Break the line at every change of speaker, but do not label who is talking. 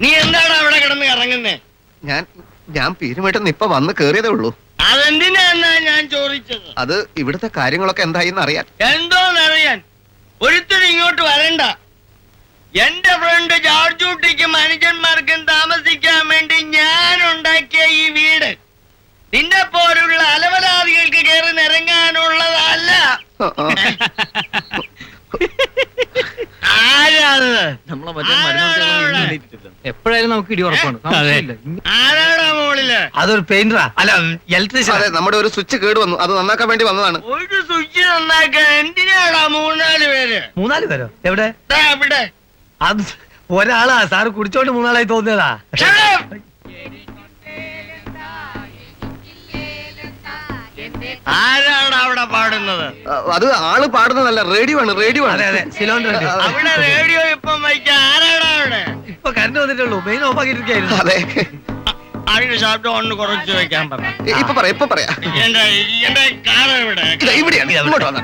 നീ എന്താണ് അവിടെ കിടന്ന് ഇറങ്ങുന്നേ?
ഞാൻ പീരുമേട്ടെന്ന് ഇപ്പൊ വന്ന് കേറിയതേ ഉള്ളൂ.
അതെന്തിനാ ഞാൻ ചോദിച്ചത്?
അത് ഇവിടുത്തെ കാര്യങ്ങളൊക്കെ എന്തായിന്ന് അറിയാൻ.
എന്തോന്നറിയാൻ? ഒരുത്തരും ഇങ്ങോട്ട് വരണ്ട. എന്റെ ഫ്രണ്ട് ജോർജൂട്ടിക്കും മനുഷ്യന്മാർക്കും താമസിക്കാൻ വേണ്ടി ഞാൻ ഉണ്ടാക്കിയ ഈ വീട് നിന്നെ പോലുള്ള അലവലാദികൾക്ക് കയറി നിറങ്ങാനുള്ളതല്ല.
എപ്പോഴായാലും നമുക്ക് ഇടി ഉറപ്പാണ്.
ആരാടാ മോളില്?
അതൊരു പെയിന്ററാ, അല്ല ഇലക്ട്രീഷ്യൻ.
അതെ, നമ്മുടെ ഒരു സ്വിച്ച് കേട് വന്നു, അത് നന്നാക്കാൻ വേണ്ടി വന്നതാണ്.
ഒരു സ്വിച്ച് നന്നാക്കാൻ എന്തിനാടാ 3-4 പേര്?
3-4 പേരോ? എവിടെ?
ദാ ഇവിടെ.
അത് ഒരാളാ സാറ് കുടിച്ചോണ്ട് 3 ആളായി തോന്നിയതാ.
ആരാണ് അവിടെ പാടുന്നത്?
അത് ആള് പാടുന്നതല്ല, റേഡിയോ ആണ്. റേഡിയോ ആണ്.
അതെ സിലോണ്ടർ.
അവിടെ റേഡിയോ ഇപ്പം വയ്ക്കാൻ ആരാടാ അവിടെ?
ഇപ്പൊ കറണ്ട് വന്നിട്ടുള്ളൂ, മെയിൻ ഓഫ് ആക്കിയിരിക്കായിരുന്നു.
അതെ,
അതിന് ശബ്ദം ഒന്ന് കുറച്ച് വെക്കാൻ പറ.
ഇപ്പൊ പറയാം.
എന്റെ കാർ എവിടെ?
ഇവിടെയാണ്, ഇങ്ങോട്ട് വന്നോ.